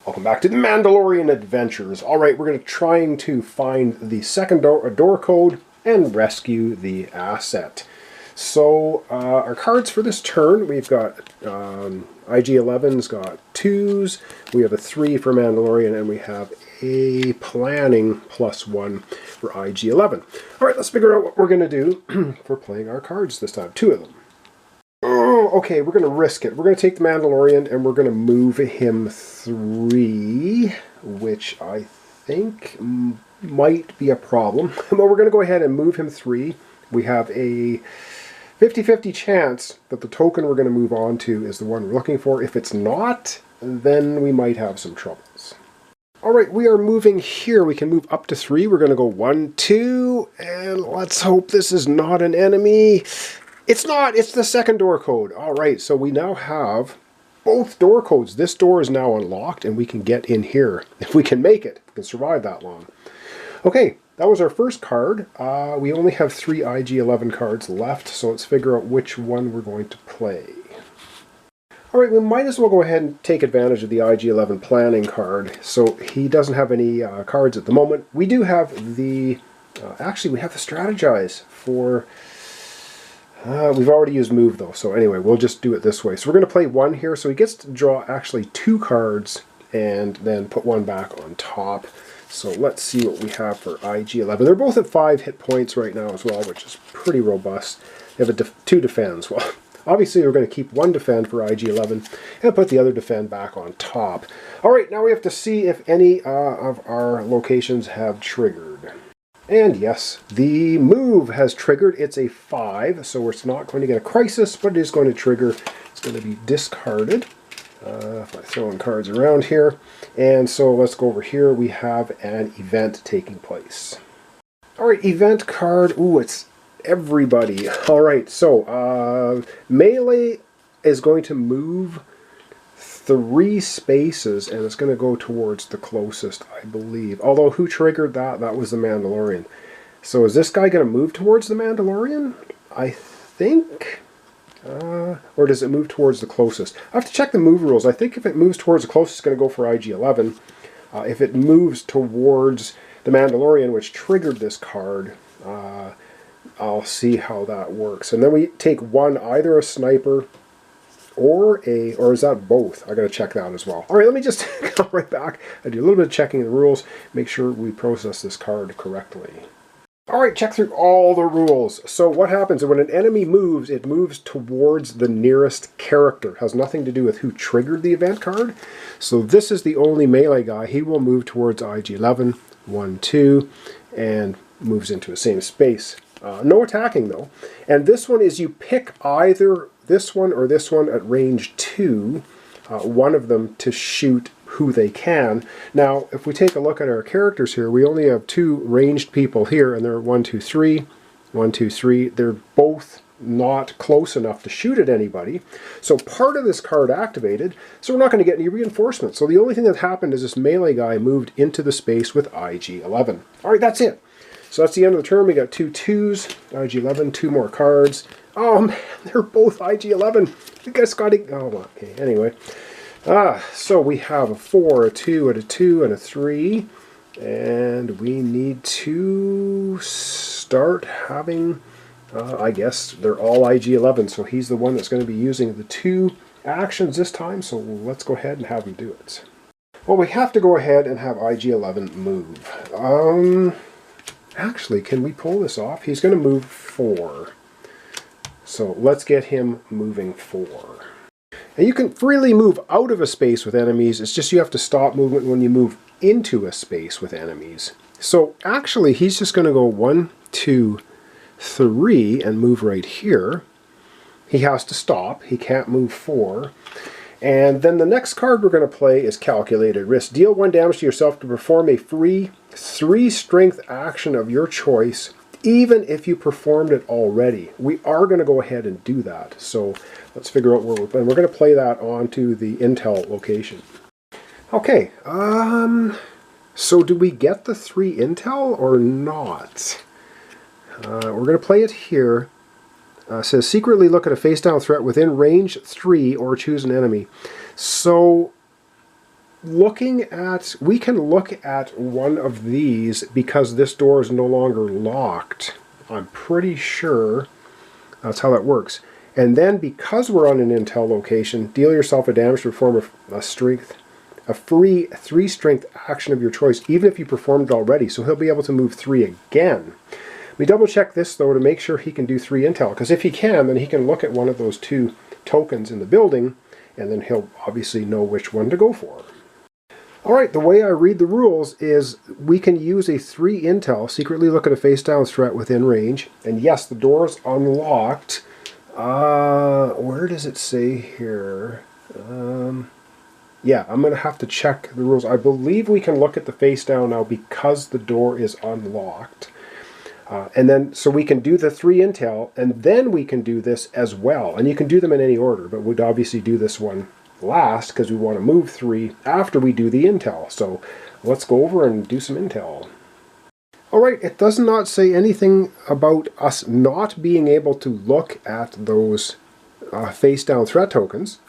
Welcome back to the Mandalorian Adventures. Alright, we're going to trying to find the second door code and rescue the asset. So, our cards for this turn, we've got IG-11's got 2s, we have a 3 for Mandalorian, and we have a planning +1 for IG-11. Alright, let's figure out what we're going to do for playing our cards this time. 2 of them. Okay, we're going to risk it. We're going to take the Mandalorian and we're going to move him 3, which I think might be a problem. But we're going to go ahead and move him 3. We have a 50-50 chance that the token we're going to move on to is the one we're looking for. If it's not, then we might have some troubles. Alright, we are moving here. We can move up to 3. We're going to go 1, 2, and let's hope this is not an enemy. It's not! It's the second door code. Alright, so we now have both door codes. This door is now unlocked and we can get in here. If we can make it, we can survive that long. Okay, that was our first card. We only have 3 IG-11 cards left, so let's figure out which one we're going to play. Alright, we might as well go ahead and take advantage of the IG-11 planning card. So he doesn't have any cards at the moment. We do have the... actually, we have the strategize for... we've already used move though, so anyway, we'll just do it this way. So we're going to play 1 here, so he gets to draw actually 2 cards and then put 1 back on top. So let's see what we have for IG-11. They're both at 5 hit points right now as well, which is pretty robust. They have a 2 defends. Well, obviously we're going to keep 1 defend for IG-11 and put the other defend back on top. Alright, now we have to see if any of our locations have triggered. And yes, the move has triggered. It's a 5, so it's not going to get a crisis, but it is going to trigger. It's going to be discarded. If I throw in cards around here. And so let's go over here. We have an event taking place. Alright, event card. Ooh, it's everybody. Alright, so melee is going to move 3 spaces, and it's going to go towards the closest, I believe. Although, who triggered that? That was the Mandalorian. So is this guy going to move towards the Mandalorian? I think... or does it move towards the closest? I have to check the move rules. I think if it moves towards the closest, it's going to go for IG-11. If it moves towards the Mandalorian, which triggered this card, I'll see how that works. And then we take one, either a sniper... or is that both? I gotta check that as well. Alright, let me just come right back. I do a little bit of checking the rules, make sure we process this card correctly. Alright, check through all the rules. So what happens when an enemy moves, it moves towards the nearest character. It has nothing to do with who triggered the event card. So this is the only melee guy. He will move towards IG-11, 1, 2, and moves into the same space. No attacking though. And this one is you pick either this one or this one at range 2, one of them to shoot who they can. Now, if we take a look at our characters here, we only have 2 ranged people here, and they're 1, 2, 3, 1, 2, 3. They're both not close enough to shoot at anybody. So part of this card activated, so we're not going to get any reinforcements. So the only thing that happened is this melee guy moved into the space with IG-11. Alright, that's it. So that's the end of the turn. We got 2 2s, IG-11, 2 more cards. Oh man, they're both IG-11. You guys got to... oh, okay, anyway. So we have a 4, a 2, and a 2, and a 3. And we need to start having... I guess they're all IG-11, so he's the one that's going to be using the 2 actions this time. So let's go ahead and have him do it. Well, we have to go ahead and have IG-11 move. Actually, can we pull this off? He's going to move 4. So let's get him moving 4. And you can freely move out of a space with enemies. It's just you have to stop movement when you move into a space with enemies. So actually, he's just going to go 1, 2, 3 and move right here. He has to stop. He can't move 4. And then the next card we're going to play is Calculated Risk. Deal 1 damage to yourself to perform a free 3 strength action of your choice, even if you performed it already. We are going to go ahead and do that. So let's figure out where we're playing. We're going to play that onto the intel location. Okay, so do we get the 3 intel or not? We're going to play it here. Says secretly look at a face-down threat within range 3 or choose an enemy. So we can look at one of these because this door is no longer locked. I'm pretty sure that's how that works. And then because we're on an intel location, deal yourself a damage to perform a free 3 strength action of your choice, even if you performed it already. So he'll be able to move 3 again. We double check this though to make sure he can do 3 intel, because if he can, then he can look at one of those 2 tokens in the building, and then he'll obviously know which one to go for. Alright, the way I read the rules is we can use a 3 intel, secretly look at a face down threat within range, and yes, the door is unlocked. Where does it say here? Yeah, I'm going to have to check the rules. I believe we can look at the face down now because the door is unlocked. And then, so we can do the 3 intel, and then we can do this as well. And you can do them in any order, but we'd obviously do this one last because we want to move 3 after we do the intel. So let's go over and do some intel. Alright, it does not say anything about us not being able to look at those face down threat tokens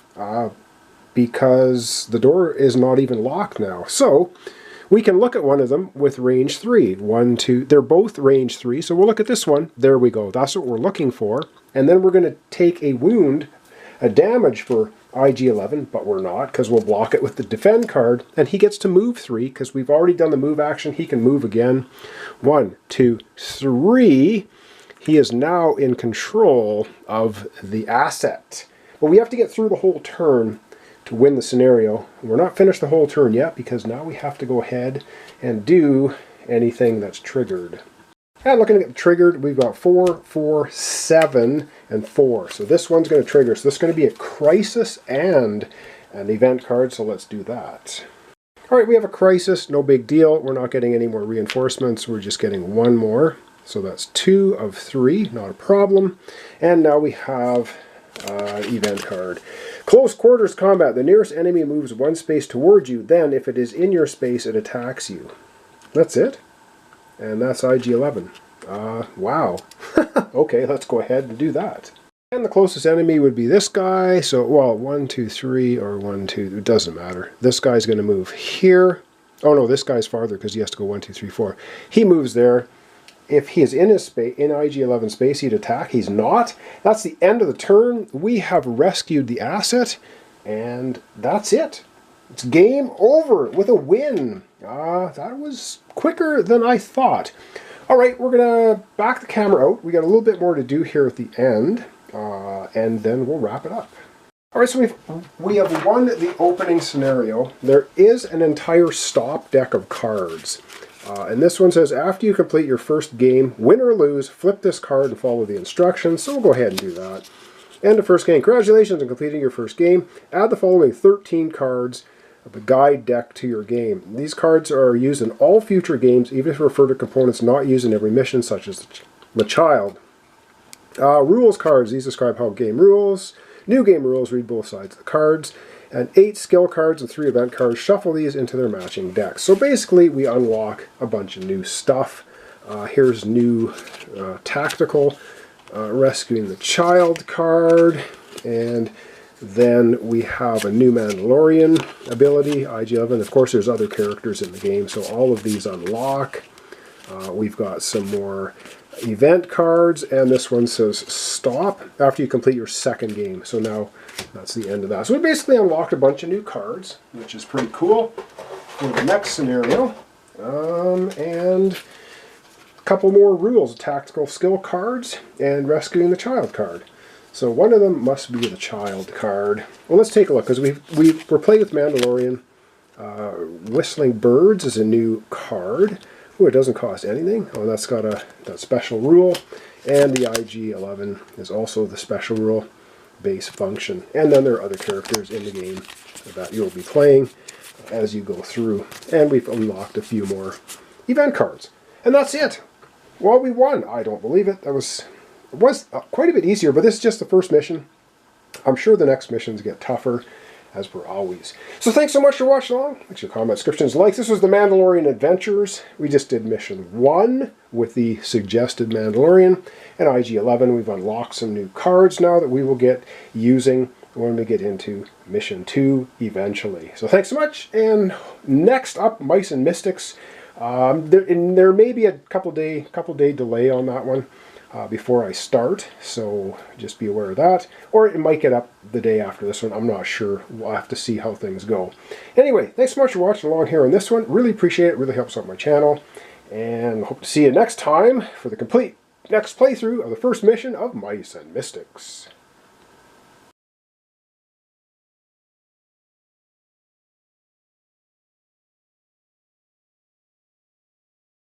because the door is not even locked now. So we can look at one of them with range 3. 1, 2, they're both range 3, so we'll look at this one. There we go, that's what we're looking for. And then we're going to take a wound, a damage for IG-11, but we're not, because we'll block it with the defend card, and he gets to move 3, because we've already done the move action. He can move again. 1, 2, 3. He is now in control of the asset. But we have to get through the whole turn to win the scenario. We're not finished the whole turn yet, because now we have to go ahead and do anything that's triggered. And looking at the triggered, we've got 4, 4, 7, and 4. So this one's going to trigger. So this is going to be a crisis and an event card, so let's do that. Alright, we have a crisis, no big deal. We're not getting any more reinforcements, we're just getting 1 more. So that's 2 of 3, not a problem. And now we have event card. Close quarters combat. The nearest enemy moves 1 space towards you. Then, if it is in your space, it attacks you. That's it. And that's IG-11. Wow. Okay, let's go ahead and do that. And the closest enemy would be this guy. So, well, 1, 2, 3, or 1, 2, it doesn't matter. This guy's going to move here. Oh no, this guy's farther because he has to go 1, 2, 3, 4. He moves there. If he is in his space, in IG-11 space, he'd attack. He's not. That's the end of the turn. We have rescued the asset, and that's it. It's game over with a win. That was quicker than I thought. Alright, we're going to back the camera out. We got a little bit more to do here at the end, and then we'll wrap it up. Alright, so we have won the opening scenario. There is an entire stop deck of cards. And this one says, after you complete your first game, win or lose, flip this card and follow the instructions. So we'll go ahead and do that. End of first game. Congratulations on completing your first game. Add the following 13 cards of the guide deck to your game. These cards are used in all future games, even if refer to components not used in every mission, such as the child. Rules cards. These describe how game rules. New game rules. Read both sides of the cards. And 8 skill cards and 3 event cards. Shuffle these into their matching decks. So basically, we unlock a bunch of new stuff. Here's new tactical, rescuing the child card, and then we have a new Mandalorian ability, IG-11. Of course, there's other characters in the game, so all of these unlock. We've got some more event cards, and this one says stop after you complete your second game. So now that's the end of that. So we basically unlocked a bunch of new cards, which is pretty cool for the next scenario. And a couple more rules, tactical skill cards and rescuing the child card. So one of them must be the child card. Well, let's take a look, because we're playing with Mandalorian. Whistling Birds is a new card. Oh, it doesn't cost anything. Oh, that's got that special rule. And the IG-11 is also the special rule base function. And then there are other characters in the game that you'll be playing as you go through. And we've unlocked a few more event cards. And that's it. Well, we won. I don't believe it. It was quite a bit easier, but this is just the first mission. I'm sure the next missions get tougher, as per always. So thanks so much for watching along. Make sure comment, descriptions, likes. This was the Mandalorian Adventures. We just did mission 1 with the suggested Mandalorian. And IG-11, we've unlocked some new cards now that we will get using when we get into mission 2 eventually. So thanks so much, and next up, Mice and Mystics. There may be a couple day delay on that one before I start, so just be aware of that. Or it might get up the day after this one. I'm not sure. We'll have to see how things go. Anyway, thanks so much for watching along here on this one. Really appreciate it. Really helps out my channel. And hope to see you next time for the complete next playthrough of the first mission of Mice and Mystics.